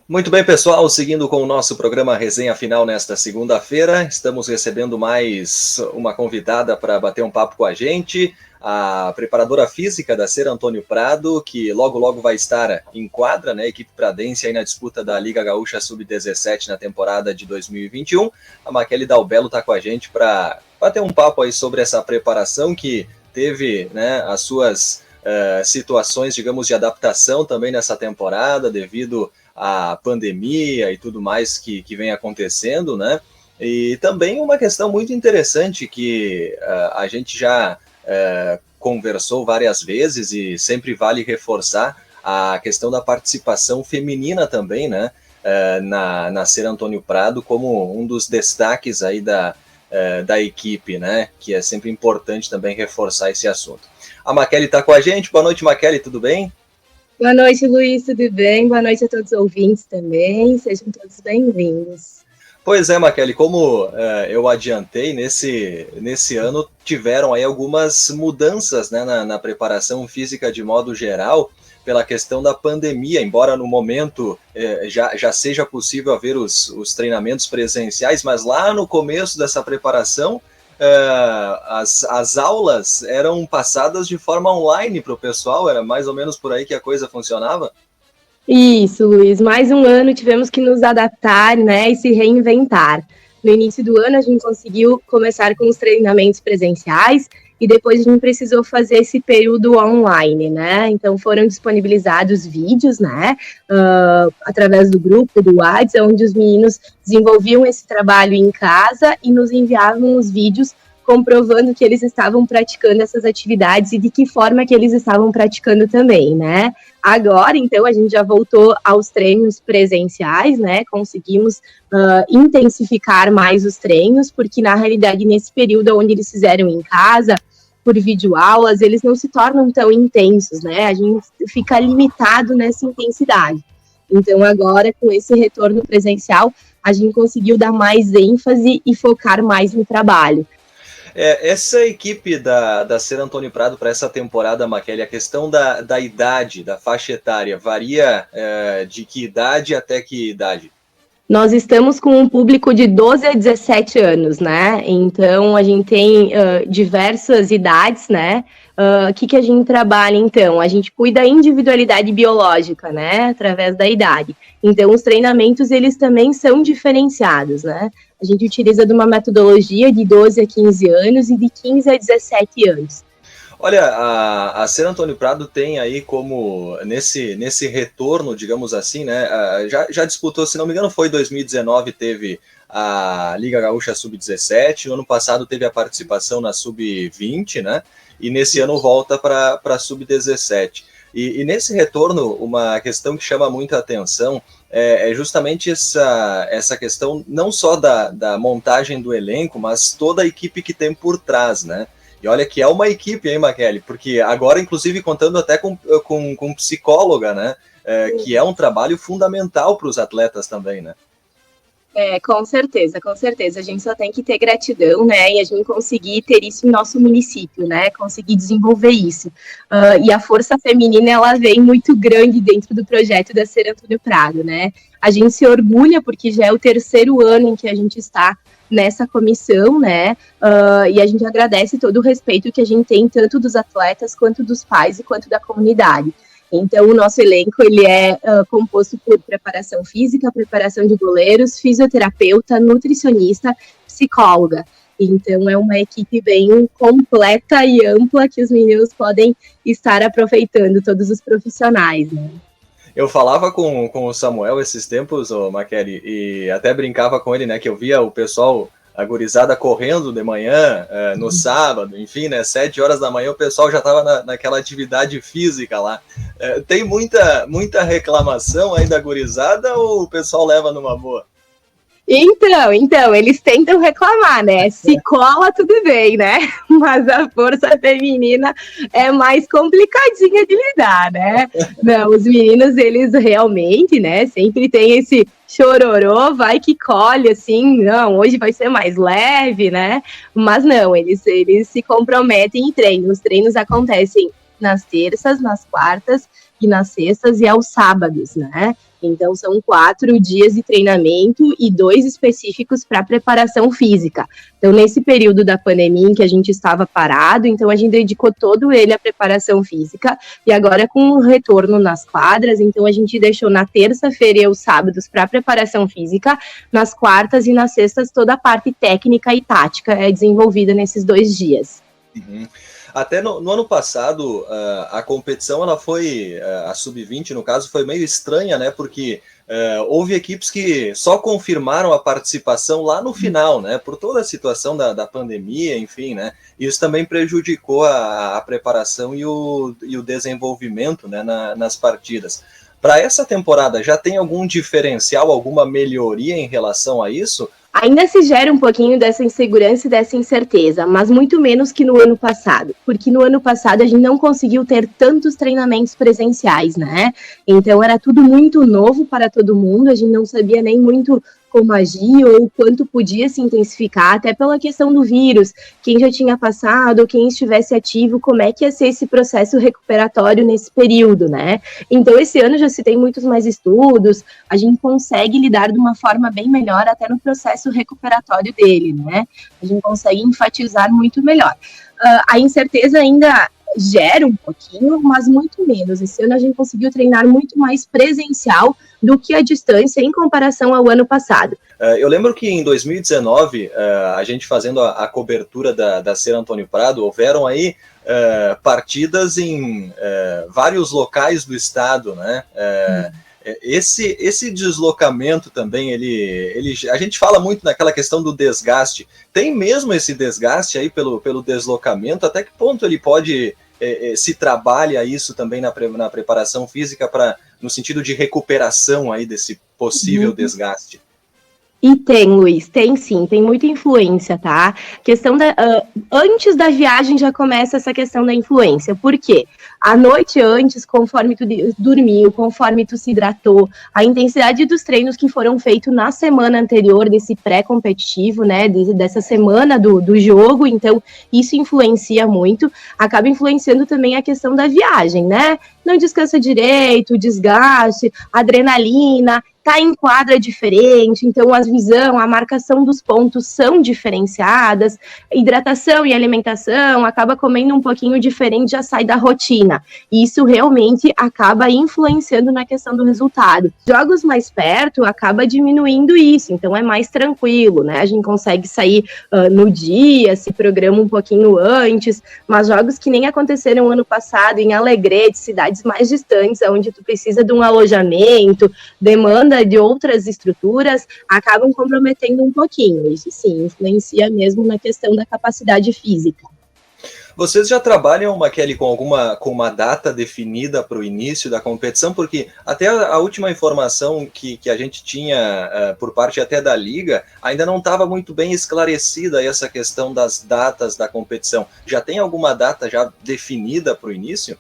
Muito bem, pessoal, seguindo com o nosso programa Resenha Final nesta segunda-feira, estamos recebendo mais uma convidada para bater um papo com a gente, a preparadora física da Ser Antônio Prado, que logo vai estar em quadra, né, equipe pradense aí na disputa da Liga Gaúcha Sub-17 na temporada de 2021. A Maquele Dalbello está com a gente para bater um papo aí sobre essa preparação que teve, né, as suas situações, digamos, de adaptação também nessa temporada, devido a pandemia e tudo mais que vem acontecendo, né? E também uma questão muito interessante que a gente já conversou várias vezes e sempre vale reforçar a questão da participação feminina também, né? Na Ser Antônio Prado como um dos destaques aí da equipe, né? Que é sempre importante também reforçar esse assunto. A Maquele está com a gente. Boa noite, Maquele, tudo bem? Boa noite, Luiz, tudo bem? Boa noite a todos os ouvintes também, sejam todos bem-vindos. Pois é, Maquele, como eu adiantei, nesse ano tiveram aí algumas mudanças, né, na preparação física de modo geral, pela questão da pandemia, embora no momento já seja possível haver os treinamentos presenciais, mas lá no começo dessa preparação, as aulas eram passadas de forma online para o pessoal, era mais ou menos por aí que a coisa funcionava? Isso, Luiz, mais um ano tivemos que nos adaptar, né, e se reinventar. No início do ano a gente conseguiu começar com os treinamentos presenciais e depois a gente precisou fazer esse período online, né? Então foram disponibilizados vídeos, né, através do grupo, do WhatsApp, onde os meninos desenvolviam esse trabalho em casa e nos enviavam os vídeos comprovando que eles estavam praticando essas atividades e de que forma que eles estavam praticando também, né? Agora, então, a gente já voltou aos treinos presenciais, né? Conseguimos intensificar mais os treinos, porque na realidade, nesse período onde eles fizeram em casa, por videoaulas, eles não se tornam tão intensos, né? A gente fica limitado nessa intensidade. Então, agora, com esse retorno presencial, a gente conseguiu dar mais ênfase e focar mais no trabalho. Essa equipe da Ser Antônio Prado para essa temporada, Maquele, a questão da idade, da faixa etária, varia de que idade até que idade? Nós estamos com um público de 12 a 17 anos, né? Então, a gente tem diversas idades, né? O que a gente trabalha, então? A gente cuida da individualidade biológica, né? Através da idade. Então, os treinamentos, eles também são diferenciados, né? A gente utiliza de uma metodologia de 12 a 15 anos e de 15 a 17 anos. Olha, a Ser Antônio Prado tem aí como, nesse retorno, digamos assim, né, já disputou, se não me engano, foi 2019, teve a Liga Gaúcha Sub-17, no ano passado teve a participação na Sub-20, né, e nesse ano volta para a Sub-17. E nesse retorno, uma questão que chama muita atenção é justamente essa questão não só da montagem do elenco, mas toda a equipe que tem por trás, né? E olha que é uma equipe, hein, Maquele? Porque agora, inclusive, contando até com psicóloga, né? Que é um trabalho fundamental para os atletas também, né? Com certeza, com certeza. A gente só tem que ter gratidão, né? E a gente conseguir ter isso em nosso município, né? Conseguir desenvolver isso. E a força feminina, ela vem muito grande dentro do projeto da Ser Antônio Prado, né? A gente se orgulha porque já é o terceiro ano em que a gente está nessa comissão, né? E a gente agradece todo o respeito que a gente tem, tanto dos atletas, quanto dos pais e quanto da comunidade. Então, o nosso elenco, ele é composto por preparação física, preparação de goleiros, fisioterapeuta, nutricionista, psicóloga. Então, é uma equipe bem completa e ampla que os meninos podem estar aproveitando, todos os profissionais, né? Eu falava com o Samuel esses tempos, Maquele, e até brincava com ele, né, que eu via o pessoal, a gurizada correndo de manhã, no sábado, enfim, né, 7 horas da manhã o pessoal já estava naquela atividade física lá. Tem muita reclamação aí da gurizada ou o pessoal leva numa boa? Então, eles tentam reclamar, né? Se cola, tudo bem, né? Mas a força feminina é mais complicadinha de lidar, né? Não, os meninos, eles realmente, né, sempre tem esse chororô, vai que colhe, assim, não, hoje vai ser mais leve, né? Mas não, eles se comprometem em treino. Os treinos acontecem nas terças, nas quartas e nas sextas e aos sábados, né? Então, são 4 dias de treinamento e 2 específicos para preparação física. Então, nesse período da pandemia em que a gente estava parado, então a gente dedicou todo ele à preparação física, e agora com o retorno nas quadras, então a gente deixou na terça-feira e os sábados para preparação física, nas quartas e nas sextas toda a parte técnica e tática é desenvolvida nesses 2 dias. Uhum. Até no ano passado, a competição, ela foi, a Sub-20 no caso, foi meio estranha, né, porque houve equipes que só confirmaram a participação lá no final, né, por toda a situação da pandemia, enfim, né, isso também prejudicou a preparação e o desenvolvimento, né, nas partidas. Para essa temporada, já tem algum diferencial, alguma melhoria em relação a isso? Ainda se gera um pouquinho dessa insegurança e dessa incerteza, mas muito menos que no ano passado, porque no ano passado a gente não conseguiu ter tantos treinamentos presenciais, né? Então era tudo muito novo para todo mundo, a gente não sabia nem muito como agir ou o quanto podia se intensificar, até pela questão do vírus, quem já tinha passado, quem estivesse ativo, como é que ia ser esse processo recuperatório nesse período, né? Então, esse ano já se tem muitos mais estudos, a gente consegue lidar de uma forma bem melhor até no processo recuperatório dele, né? A gente consegue enfatizar muito melhor. A incerteza ainda gera um pouquinho, mas muito menos. Esse ano a gente conseguiu treinar muito mais presencial do que a distância em comparação ao ano passado. Eu lembro que em 2019, a gente fazendo a cobertura da Ser Antônio Prado, houveram aí partidas em vários locais do estado, né? Esse deslocamento também, a gente fala muito naquela questão do desgaste. Tem mesmo esse desgaste aí pelo deslocamento? Até que ponto ele pode se trabalha isso também na preparação física no sentido de recuperação aí desse possível desgaste? E tem, Luiz, tem sim, tem muita influência, tá? Questão antes da viagem já começa essa questão da influência. Por quê? A noite antes, conforme tu dormiu, conforme tu se hidratou, a intensidade dos treinos que foram feitos na semana anterior, desse pré-competitivo, né, dessa semana do jogo, então isso influencia muito, acaba influenciando também a questão da viagem, né? Não descansa direito, desgaste, adrenalina, tá em quadra diferente, então a visão, a marcação dos pontos são diferenciadas, hidratação e alimentação, acaba comendo um pouquinho diferente, já sai da rotina. E isso realmente acaba influenciando na questão do resultado. Jogos mais perto acaba diminuindo isso, então é mais tranquilo, né? A gente consegue sair no dia, se programa um pouquinho antes, mas jogos que nem aconteceram ano passado em Alegrete, cidades mais distantes, onde tu precisa de um alojamento, demanda de outras estruturas, acabam comprometendo um pouquinho. Isso sim, influencia mesmo na questão da capacidade física. Vocês já trabalham, Maquele, com uma data definida para o início da competição? Porque até a última informação que a gente tinha por parte até da Liga, ainda não estava muito bem esclarecida essa questão das datas da competição. Já tem alguma data já definida para o início?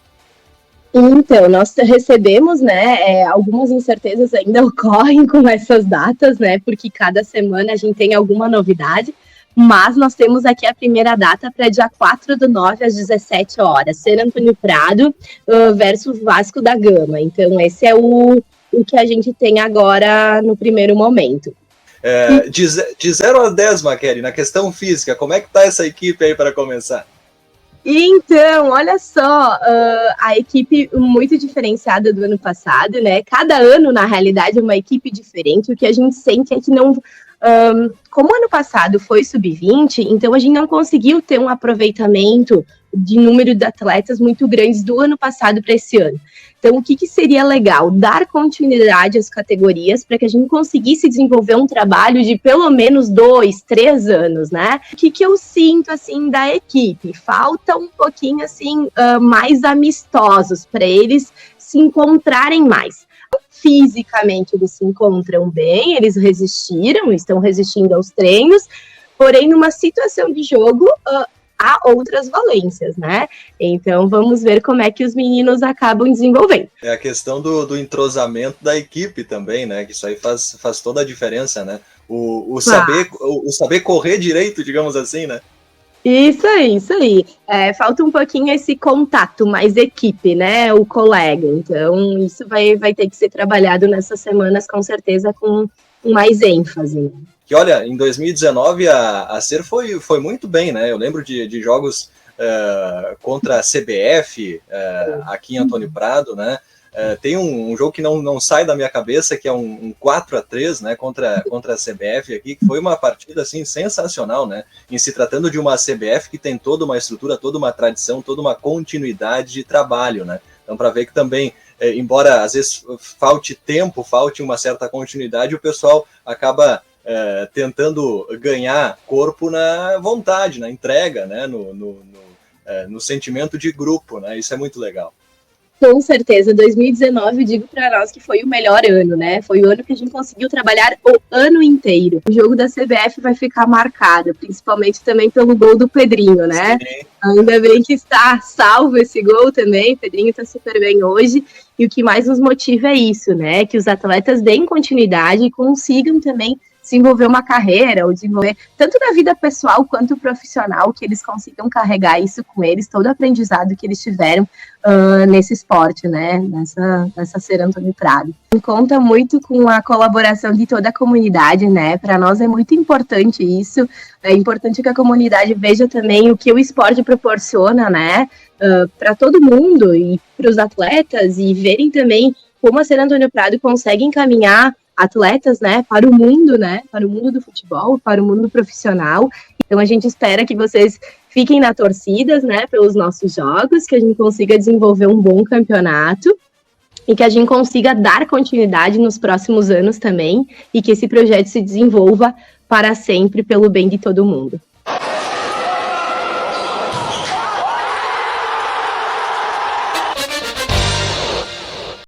Então, nós recebemos, né, algumas incertezas ainda ocorrem com essas datas, né, porque cada semana a gente tem alguma novidade, mas nós temos aqui a primeira data para dia 4/9 às 17 horas, Ser Antônio Prado versus Vasco da Gama. Então, esse é o que a gente tem agora no primeiro momento. De 0 a 10, Maquele, na questão física, como é que está essa equipe aí para começar? Então, olha só, a equipe muito diferenciada do ano passado, né? Cada ano, na realidade, é uma equipe diferente. O que a gente sente é que não... como ano passado foi sub-20, então a gente não conseguiu ter um aproveitamento de número de atletas muito grandes do ano passado para esse ano. Então, o que seria legal? Dar continuidade às categorias para que a gente conseguisse desenvolver um trabalho de pelo menos 2, 3 anos, né? O que eu sinto, assim, da equipe? Falta um pouquinho, assim, mais amistosos para eles se encontrarem mais. Fisicamente, eles se encontram bem, eles estão resistindo aos treinos, porém, numa situação de jogo... há outras valências, né? Então, vamos ver como é que os meninos acabam desenvolvendo. É a questão do entrosamento da equipe também, né? Que isso aí faz toda a diferença, né? O saber correr direito, digamos assim, né? Isso aí, isso aí. Falta um pouquinho esse contato, mais equipe, né? O colega. Então, isso vai ter que ser trabalhado nessas semanas, com certeza, com mais ênfase. Que olha, em 2019 a SER foi muito bem, né? Eu lembro de jogos contra a CBF aqui em Antônio Prado, né? Tem um jogo que não sai da minha cabeça, que é um 4-3, né, contra a CBF aqui, que foi uma partida assim, sensacional, né? Em se tratando de uma CBF que tem toda uma estrutura, toda uma tradição, toda uma continuidade de trabalho, né? Então, para ver que também, embora às vezes falte tempo, falte uma certa continuidade, o pessoal acaba tentando ganhar corpo na vontade, na entrega, né? No sentimento de grupo, né? Isso é muito legal. Com certeza, 2019, digo para nós que foi o melhor ano, né? Foi o ano que a gente conseguiu trabalhar o ano inteiro. O jogo da CBF vai ficar marcado, principalmente também pelo gol do Pedrinho, né? Sim. Ainda bem que está salvo esse gol também, o Pedrinho está super bem hoje. E o que mais nos motiva é isso, né? Que os atletas deem continuidade e consigam também desenvolver uma carreira, ou desenvolver tanto na vida pessoal quanto profissional, que eles consigam carregar isso com eles, todo o aprendizado que eles tiveram nesse esporte, né, nessa SER Antônio Prado. Conta muito com a colaboração de toda a comunidade, né, para nós é muito importante isso, é importante que a comunidade veja também o que o esporte proporciona, né, para todo mundo e para os atletas, e verem também como a SER Antônio Prado consegue encaminhar atletas, né, para o mundo do futebol, para o mundo profissional. Então a gente espera que vocês fiquem na torcida, né, pelos nossos jogos, que a gente consiga desenvolver um bom campeonato e que a gente consiga dar continuidade nos próximos anos também e que esse projeto se desenvolva para sempre pelo bem de todo mundo.